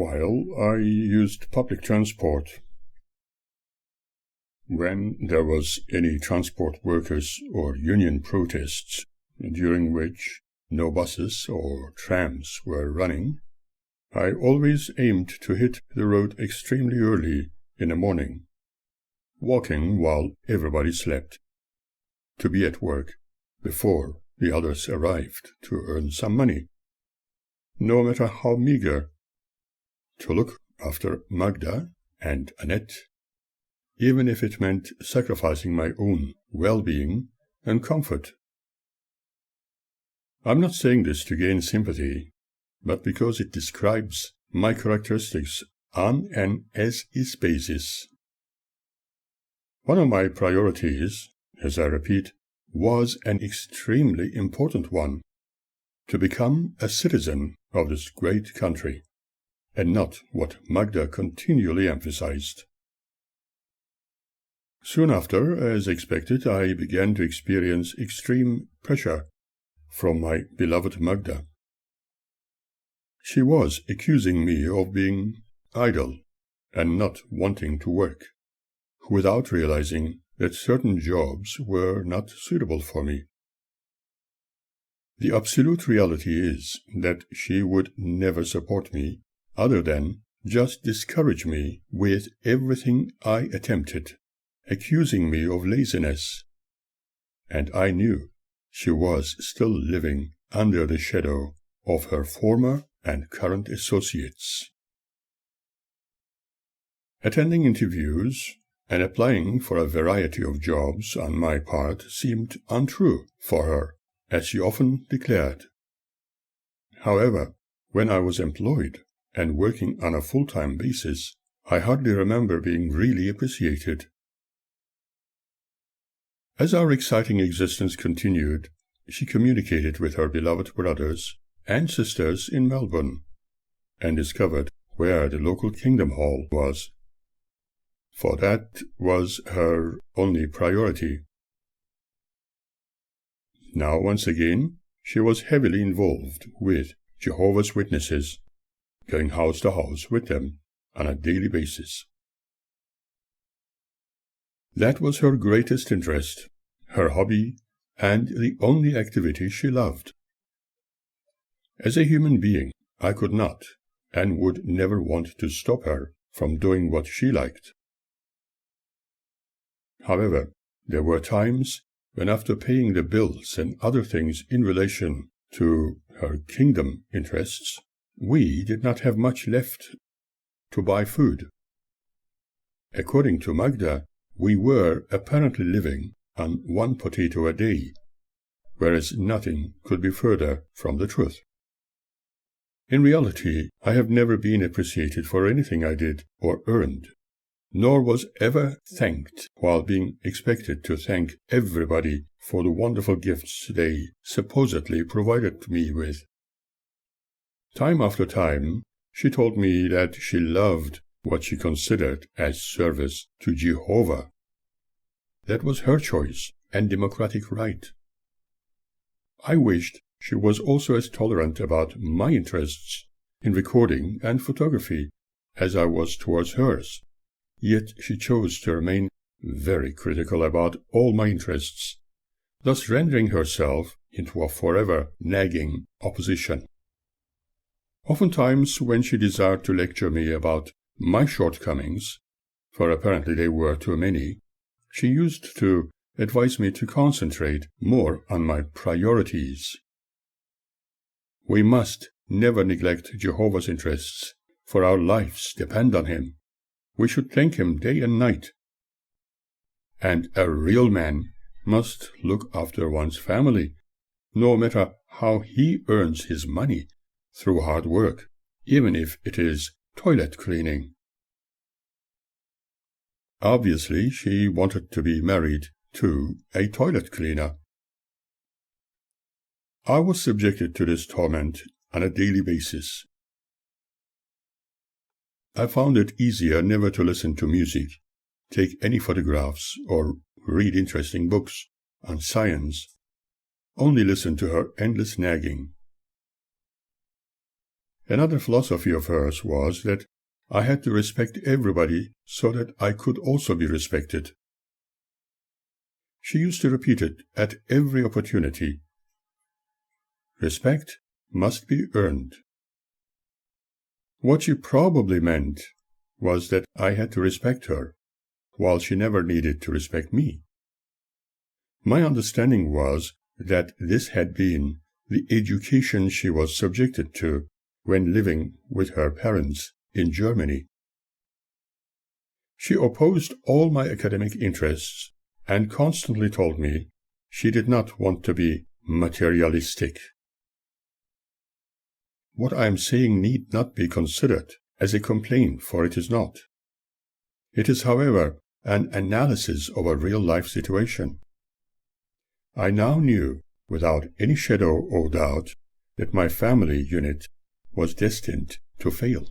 while, I used public transport. When there was any transport workers or union protests, during which no buses or trams were running, I always aimed to hit the road extremely early in the morning, walking while everybody slept, to be at work before the others arrived to earn some money, no matter how meager, to look after Magda and Annette, even if it meant sacrificing my own well-being and comfort. I'm not saying this to gain sympathy, but because it describes my characteristics on an as-is basis. One of my priorities, as I repeat, was an extremely important one: to become a citizen of this great country, and not what Magda continually emphasized. Soon after, as expected, I began to experience extreme pressure from my beloved Magda. She was accusing me of being idle and not wanting to work, without realizing that certain jobs were not suitable for me. The absolute reality is that she would never support me, other than just discourage me with everything I attempted, accusing me of laziness. And I knew she was still living under the shadow of her former and current associates. Attending interviews and applying for a variety of jobs on my part seemed untrue for her, as she often declared. However, when I was employed and working on a full-time basis, I hardly remember being really appreciated. As our exciting existence continued, she communicated with her beloved brothers and sisters in Melbourne, and discovered where the local Kingdom Hall was, for that was her only priority. Now once again, she was heavily involved with Jehovah's Witnesses, going house to house with them on a daily basis. That was her greatest interest, her hobby, and the only activity she loved. As a human being, I could not and would never want to stop her from doing what she liked. However, there were times when, after paying the bills and other things in relation to her kingdom interests, we did not have much left to buy food. According to Magda, we were apparently living on 1 potato a day, whereas nothing could be further from the truth. In reality, I have never been appreciated for anything I did or earned, nor was ever thanked while being expected to thank everybody for the wonderful gifts they supposedly provided me with. Time after time, she told me that she loved what she considered as service to Jehovah. That was her choice and democratic right. I wished she was also as tolerant about my interests in recording and photography as I was towards hers, yet she chose to remain very critical about all my interests, thus rendering herself into a forever nagging opposition. Oftentimes, when she desired to lecture me about my shortcomings, for apparently they were too many, she used to advise me to concentrate more on my priorities. We must never neglect Jehovah's interests, for our lives depend on him. We should thank him day and night. And a real man must look after one's family, no matter how he earns his money through hard work, even if it is toilet cleaning. Obviously, she wanted to be married to a toilet cleaner. I was subjected to this torment on a daily basis. I found it easier never to listen to music, take any photographs, or read interesting books on science, only listen to her endless nagging. Another philosophy of hers was that I had to respect everybody so that I could also be respected. She used to repeat it at every opportunity. Respect must be earned. What she probably meant was that I had to respect her, while she never needed to respect me. My understanding was that this had been the education she was subjected to when living with her parents in Germany. She opposed all my academic interests and constantly told me she did not want to be materialistic. What I am saying need not be considered as a complaint, for it is not. It is, however, an analysis of a real-life situation. I now knew, without any shadow of doubt, that my family unit was destined to fail.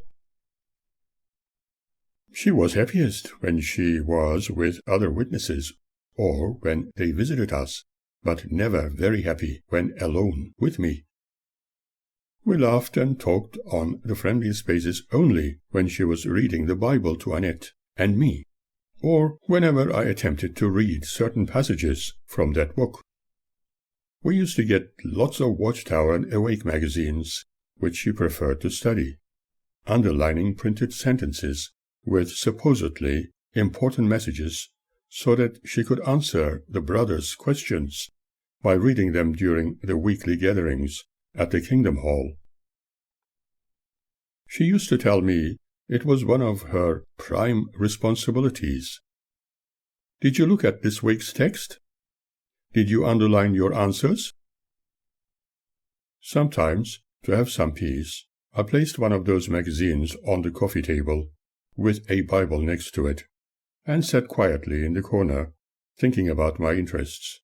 She was happiest when she was with other witnesses or when they visited us, but never very happy when alone with me. We laughed and talked on the friendliest basis only when she was reading the Bible to Annette and me, or whenever I attempted to read certain passages from that book. We used to get lots of Watchtower and Awake magazines, which she preferred to study, underlining printed sentences with supposedly important messages so that she could answer the brothers' questions by reading them during the weekly gatherings at the Kingdom Hall. She used to tell me it was one of her prime responsibilities. Did you look at this week's text? Did you underline your answers? Sometimes, to have some peace, I placed one of those magazines on the coffee table, with a Bible next to it, and sat quietly in the corner, thinking about my interests,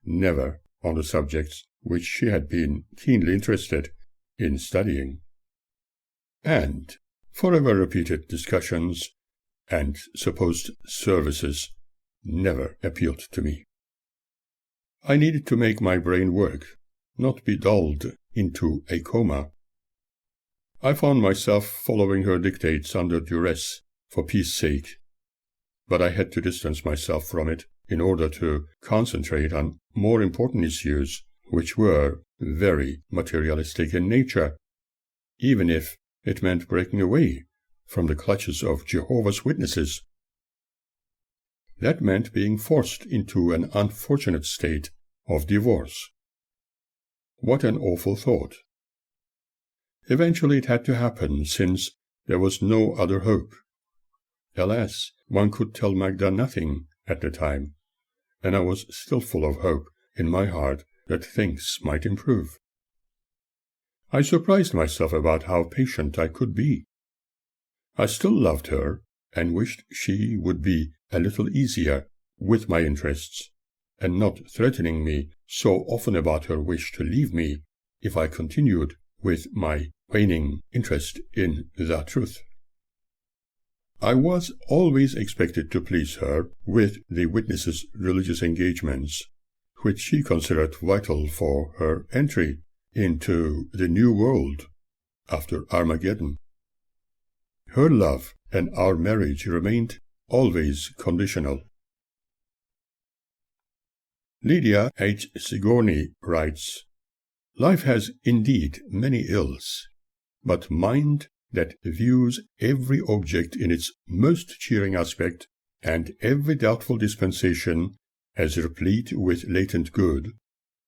never on the subjects which she had been keenly interested in studying. And forever repeated discussions and supposed services never appealed to me. I needed to make my brain work, not be dulled into a coma. I found myself following her dictates under duress for peace sake, but I had to distance myself from it in order to concentrate on more important issues, which were very materialistic in nature, even if it meant breaking away from the clutches of Jehovah's Witnesses. That meant being forced into an unfortunate state of divorce. What an awful thought. Eventually it had to happen, since there was no other hope. Alas, one could tell Magda nothing at the time, and I was still full of hope in my heart that things might improve. I surprised myself about how patient I could be. I still loved her and wished she would be a little easier with my interests, and not threatening me so often about her wish to leave me if I continued with my waning interest in the truth. I was always expected to please her with the witness's religious engagements, which she considered vital for her entry into the new world after Armageddon. Her love and our marriage remained always conditional. Lydia H. Sigourney writes, "Life has indeed many ills, but mind that views every object in its most cheering aspect and every doubtful dispensation as replete with latent good,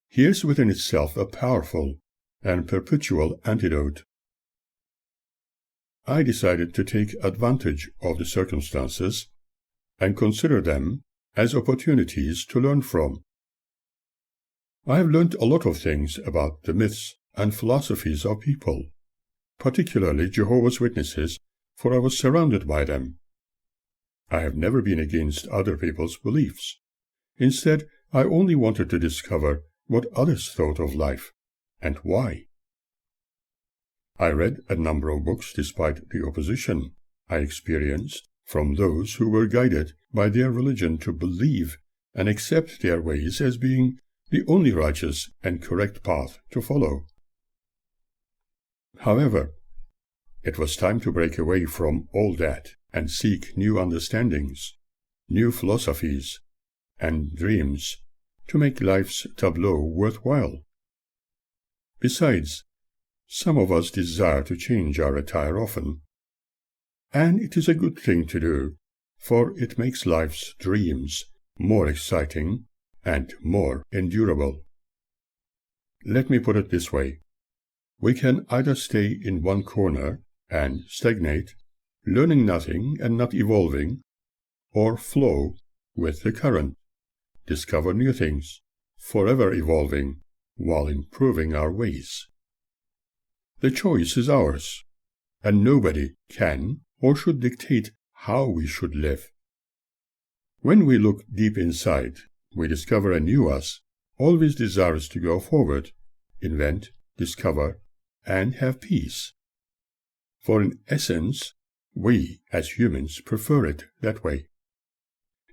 hears within itself a powerful and perpetual antidote." I decided to take advantage of the circumstances and consider them as opportunities to learn from. I have learned a lot of things about the myths and philosophies of people, particularly Jehovah's Witnesses, for I was surrounded by them. I have never been against other people's beliefs. Instead, I only wanted to discover what others thought of life, and why. I read a number of books despite the opposition I experienced from those who were guided by their religion to believe and accept their ways as being the only righteous and correct path to follow. However, It was time to break away from all that and seek new understandings, new philosophies, and dreams to make life's tableau worthwhile. Besides, some of us desire to change our attire often, and it is a good thing to do, for it makes life's dreams more exciting and more endurable. Let me put it this way. We can either stay in one corner and stagnate, learning nothing and not evolving, or flow with the current, discover new things, forever evolving while improving our ways. The choice is ours, and nobody can or should dictate how we should live. When we look deep inside, we discover a new us, always desirous to go forward, invent, discover, and have peace. For in essence, we as humans prefer it that way.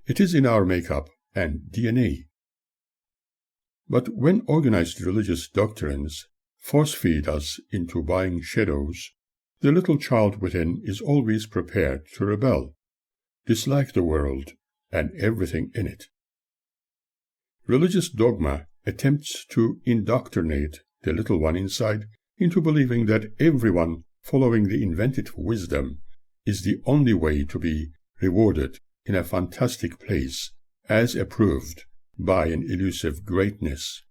It is in our makeup and DNA. But when organized religious doctrines force-feed us into buying shadows, the little child within is always prepared to rebel, dislike the world and everything in it. Religious dogma attempts to indoctrinate the little one inside into believing that everyone following the invented wisdom is the only way to be rewarded in a fantastic place, as approved by an elusive greatness.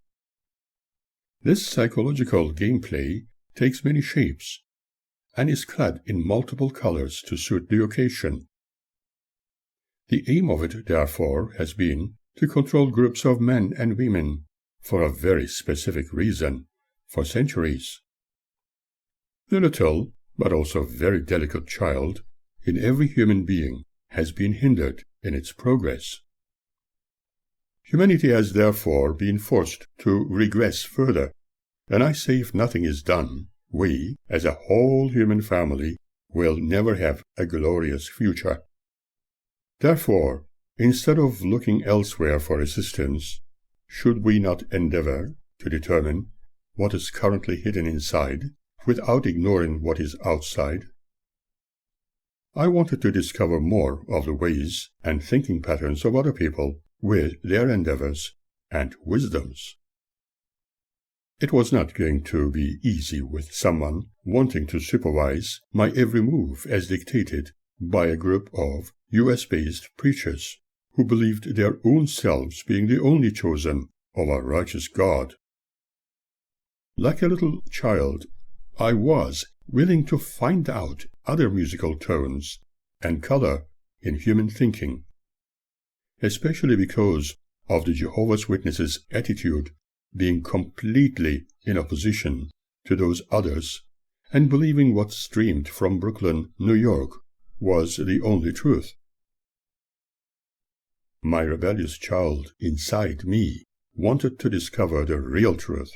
This psychological gameplay takes many shapes and is clad in multiple colors to suit the occasion. The aim of it, therefore, has been to control groups of men and women for a very specific reason for centuries. The little, but also very delicate child in every human being has been hindered in its progress. Humanity has therefore been forced to regress further, and I say if nothing is done, we, as a whole human family, will never have a glorious future. Therefore, instead of looking elsewhere for assistance, should we not endeavor to determine what is currently hidden inside, without ignoring what is outside? I wanted to discover more of the ways and thinking patterns of other people with their endeavors and wisdoms. It was not going to be easy with someone wanting to supervise my every move as dictated by a group of US-based preachers who believed their own selves being the only chosen of a righteous God. Like a little child, I was willing to find out other musical tones and color in human thinking, especially because of the Jehovah's Witnesses' attitude being completely in opposition to those others and believing what streamed from Brooklyn, New York, was the only truth. My rebellious child inside me wanted to discover the real truth.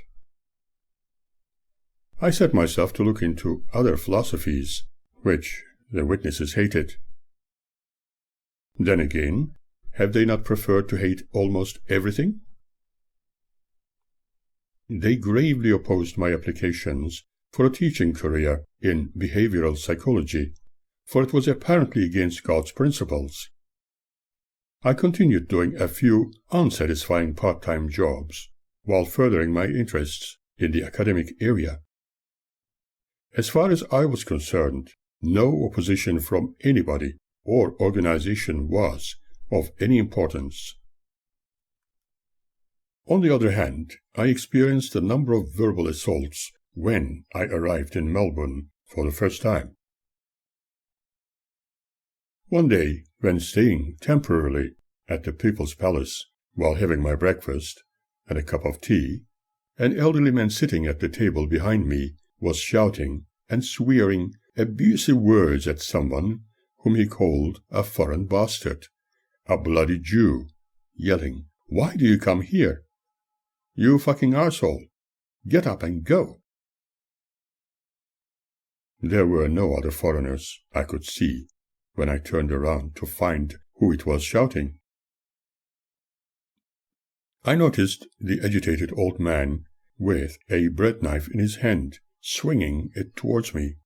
I set myself to look into other philosophies, which the witnesses hated. Then again, have they not preferred to hate almost everything? They gravely opposed my applications for a teaching career in behavioral psychology, for it was apparently against God's principles. I continued doing a few unsatisfying part-time jobs while furthering my interests in the academic area. As far as I was concerned, no opposition from anybody or organization was of any importance. On the other hand, I experienced a number of verbal assaults when I arrived in Melbourne for the first time. One day, when staying temporarily at the People's Palace while having my breakfast and a cup of tea, an elderly man sitting at the table behind me was shouting and swearing abusive words at someone whom he called a foreign bastard, a bloody Jew, yelling, "Why do you come here? You fucking arsehole! Get up and go!" There were no other foreigners I could see when I turned around to find who it was shouting. I noticed the agitated old man with a bread knife in his hand, swinging it towards me.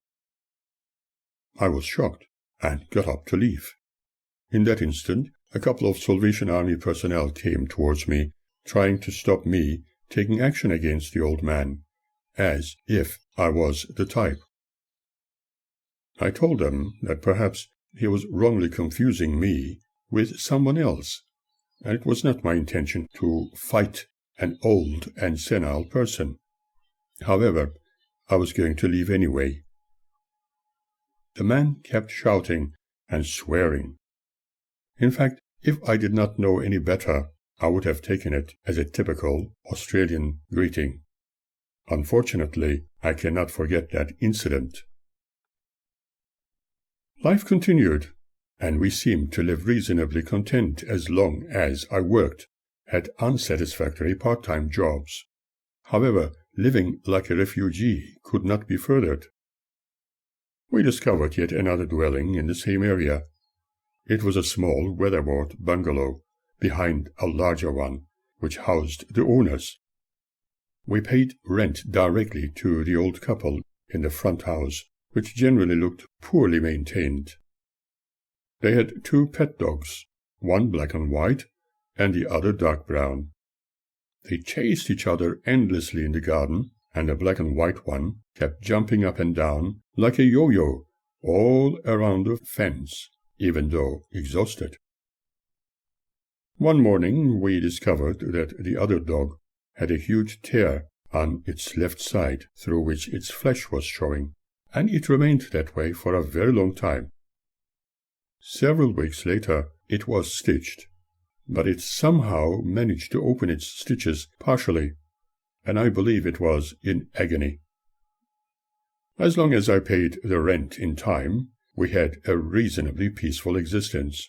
I was shocked and got up to leave. In that instant, a couple of Salvation Army personnel came towards me, trying to stop me taking action against the old man, as if I was the type. I told them that perhaps he was wrongly confusing me with someone else, and it was not my intention to fight an old and senile person. However, I was going to leave anyway. The man kept shouting and swearing. In fact, if I did not know any better, I would have taken it as a typical Australian greeting. Unfortunately, I cannot forget that incident. Life continued, and we seemed to live reasonably content as long as I worked at unsatisfactory part-time jobs. However, living like a refugee could not be furthered. We discovered yet another dwelling in the same area. It was a small weatherboard bungalow behind a larger one, which housed the owners. We paid rent directly to the old couple in the front house, which generally looked poorly maintained. They had 2 pet dogs, one black and white, and the other dark brown. They chased each other endlessly in the garden, and the black and white one kept jumping up and down like a yo-yo all around the fence, even though exhausted. One morning we discovered that the other dog had a huge tear on its left side through which its flesh was showing, and it remained that way for a very long time. Several weeks later it was stitched, but it somehow managed to open its stitches partially, and I believe it was in agony. As long as I paid the rent in time, we had a reasonably peaceful existence.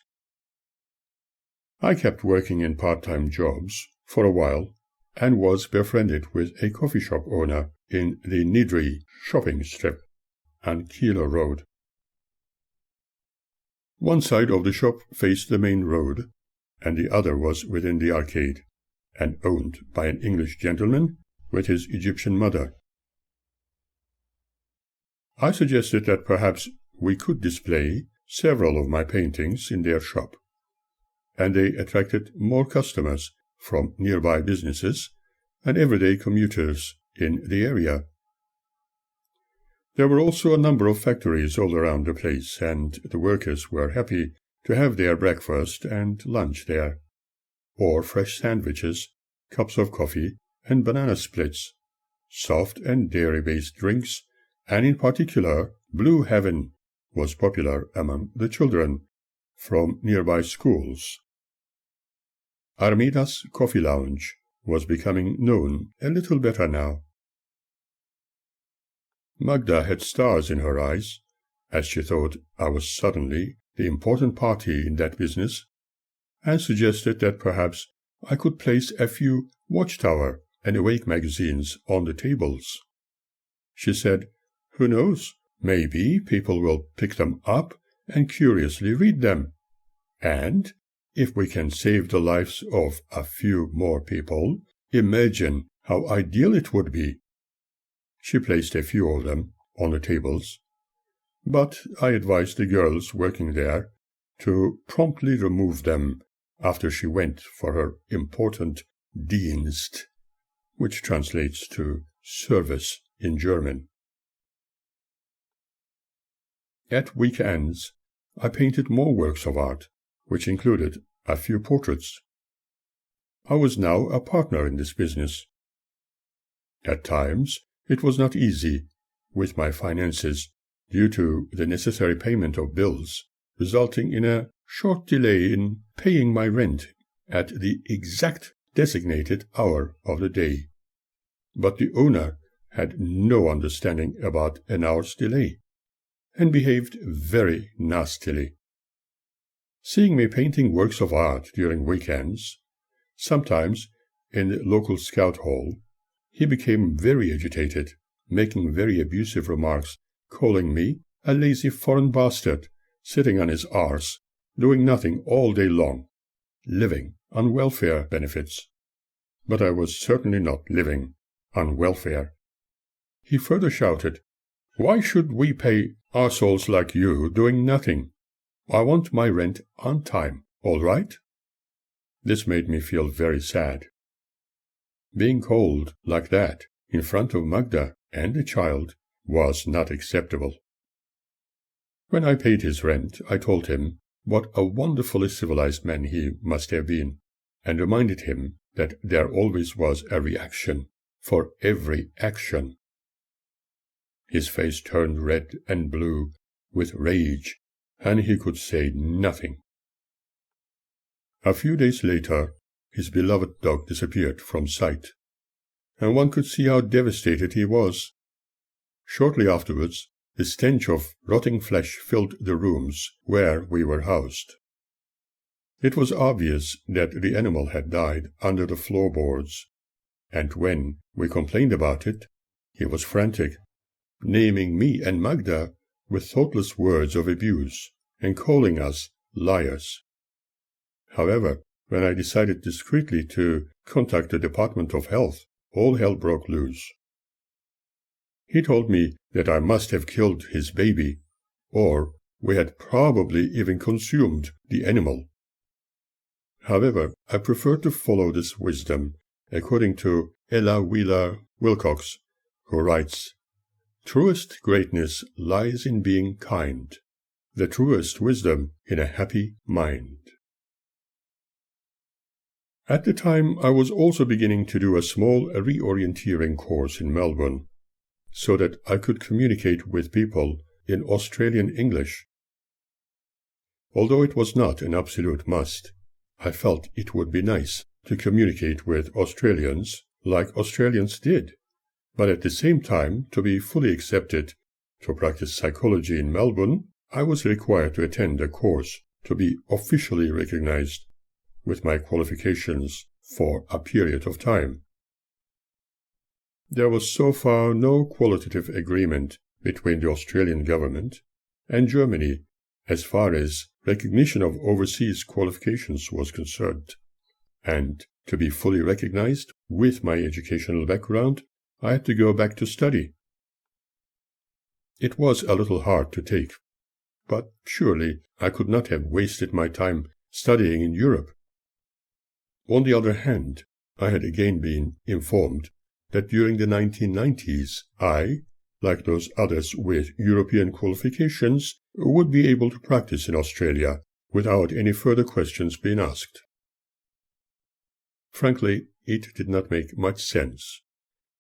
I kept working in part-time jobs for a while and was befriended with a coffee shop owner in the Nidri shopping strip on Keeler Road. One side of the shop faced the main road, and the other was within the arcade, and owned by an English gentleman with his Egyptian mother. I suggested that perhaps we could display several of my paintings in their shop, and they attracted more customers from nearby businesses and everyday commuters in the area. There were also a number of factories all around the place, and the workers were happy to have their breakfast and lunch there, or fresh sandwiches, cups of coffee, and banana splits, soft and dairy-based drinks, and in particular, Blue Heaven was popular among the children from nearby schools. Armida's Coffee Lounge was becoming known a little better now. Magda had stars in her eyes, as she thought I was suddenly the important party in that business, and suggested that perhaps I could place a few Watchtower and Awake magazines on the tables. She said, "Who knows, maybe people will pick them up and curiously read them, and if we can save the lives of a few more people, imagine how ideal it would be." She placed a few of them on the tables, but I advised the girls working there to promptly remove them after she went for her important Dienst, which translates to service in German. At weekends, I painted more works of art, which included a few portraits. I was now a partner in this business. At times, it was not easy with my finances due to the necessary payment of bills, resulting in a short delay in paying my rent at the exact designated hour of the day. But the owner had no understanding about an hour's delay, and behaved very nastily. Seeing me painting works of art during weekends, sometimes in the local scout hall, he became very agitated, making very abusive remarks, calling me a lazy foreign bastard, sitting on his arse, doing nothing all day long, living on welfare benefits. But I was certainly not living on welfare. He further shouted, Why should we pay arseholes like you doing nothing? I want my rent on time, all right?" This made me feel very sad. Being called like that in front of Magda and the child was not acceptable. When I paid his rent, I told him what a wonderfully civilized man he must have been, and reminded him that there always was a reaction for every action. His face turned red and blue with rage, and he could say nothing. A few days later, his beloved dog disappeared from sight, and one could see how devastated he was. Shortly afterwards, the stench of rotting flesh filled the rooms where we were housed. It was obvious that the animal had died under the floorboards, and when we complained about it, he was frantic, naming me and Magda with thoughtless words of abuse and calling us liars. However, when I decided discreetly to contact the Department of Health, all hell broke loose. He told me that I must have killed his baby, or we had probably even consumed the animal. However, I prefer to follow this wisdom, according to Ella Wheeler Wilcox, who writes, "Truest greatness lies in being kind, the truest wisdom in a happy mind." At the time, I was also beginning to do a small reorienteering course in Melbourne, so that I could communicate with people in Australian English. Although it was not an absolute must, I felt it would be nice to communicate with Australians like Australians did, but at the same time, to be fully accepted to practice psychology in Melbourne, I was required to attend a course to be officially recognized with my qualifications for a period of time. There was so far no qualitative agreement between the Australian government and Germany as far as recognition of overseas qualifications was concerned, and to be fully recognized with my educational background, I had to go back to study. It was a little hard to take, but surely I could not have wasted my time studying in Europe. On the other hand, I had again been informed that during the 1990s I, like those others with European qualifications, would be able to practice in Australia without any further questions being asked. Frankly, it did not make much sense,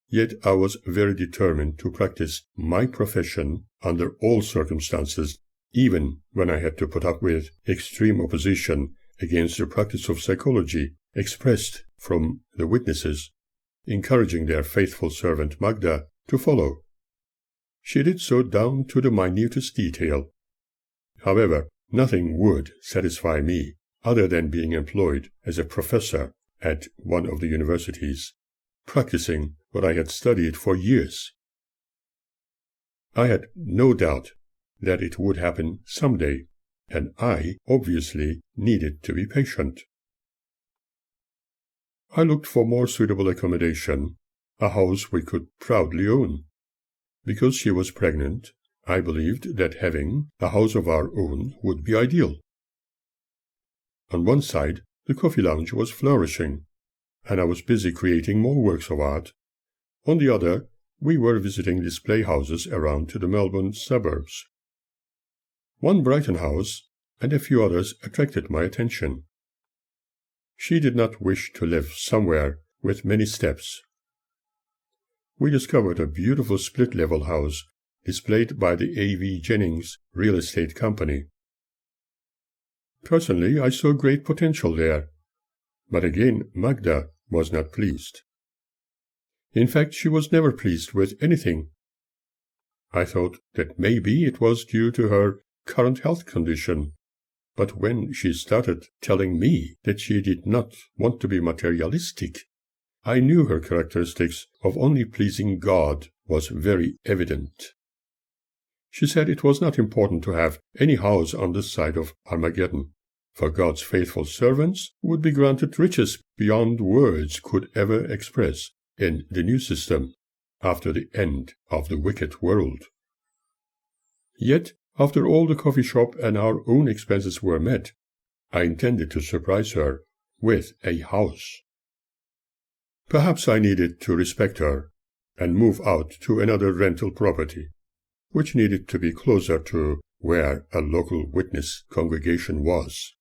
yet I was very determined to practice my profession under all circumstances, even when I had to put up with extreme opposition against the practice of psychology expressed from the witnesses, encouraging their faithful servant Magda to follow. She did so down to the minutest detail. However, nothing would satisfy me other than being employed as a professor at one of the universities, practicing what I had studied for years. I had no doubt that it would happen someday, and I obviously needed to be patient. I looked for more suitable accommodation, a house we could proudly own. Because she was pregnant, I believed that having a house of our own would be ideal. On one side, the coffee lounge was flourishing, and I was busy creating more works of art. On the other, we were visiting display houses around the Melbourne suburbs. One Brighton house and a few others attracted my attention. She did not wish to live somewhere with many steps. We discovered a beautiful split-level house displayed by the A.V. Jennings Real Estate Company. Personally, I saw great potential there, but again Magda was not pleased. In fact, she was never pleased with anything. I thought that maybe it was due to her current health condition, but when she started telling me that she did not want to be materialistic, I knew her characteristics of only pleasing God was very evident. She said it was not important to have any house on this side of Armageddon, for God's faithful servants would be granted riches beyond words could ever express in the new system after the end of the wicked world. Yet, after all the coffee shop and our own expenses were met, I intended to surprise her with a house. Perhaps I needed to respect her and move out to another rental property, which needed to be closer to where a local witness congregation was.